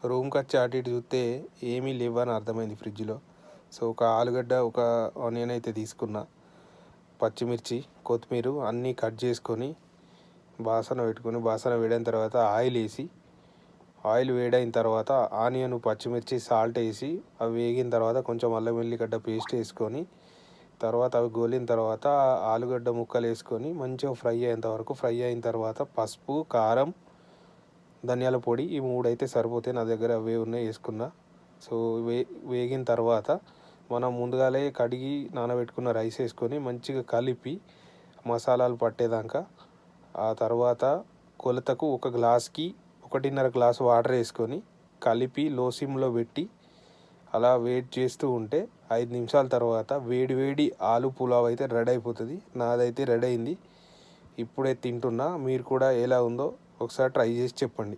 రూమ్కి వచ్చి అటు ఇటు చూస్తే ఏమీ లేవని అర్థమైంది ఫ్రిడ్జ్లో. సో ఒక ఆలుగడ్డ, ఒక ఆనియన్ అయితే తీసుకున్నా, పచ్చిమిర్చి, కొత్తిమీర అన్నీ కట్ చేసుకొని బాసన పెట్టుకొని, బాసన వేడైన తర్వాత ఆయిల్ వేసి, ఆయిల్ వేడైన తర్వాత ఆనియన్, పచ్చిమిర్చి, సాల్ట్ వేసి అవి వేగిన తర్వాత కొంచెం అల్లం వెల్లిగడ్డ పేస్ట్ వేసుకొని, తర్వాత అవి గోలిన తర్వాత ఆలుగడ్డ ముక్కలు వేసుకొని మంచిగా ఫ్రై అయిన తర్వాత పసుపు, కారం, ధనియాల పొడి ఈ మూడు అయితే సరిపోతాయి. నా దగ్గర అవే ఉన్నాయి, వేసుకున్నా. సో వేగిన తర్వాత మనం ముందుగాలే కడిగి నానబెట్టుకున్న రైస్ వేసుకొని మంచిగా కలిపి మసాలాలు పట్టేదాకా, ఆ తర్వాత కొలతకు ఒక గ్లాస్కి 1.5 గ్లాసు వాటర్ వేసుకొని కలిపి లో సిమ్లో పెట్టి అలా వెయిట్ చేస్తూ ఉంటే 5 నిమిషాల తర్వాత వేడి వేడి ఆలు పులావ్ అయితే రెడీ అయిపోతుంది. నాదైతే రెడీ అయింది, ఇప్పుడే తింటున్నా. మీరు కూడా ఎలా ఉందో ఒకసారి ట్రై చేసి చెప్పండి.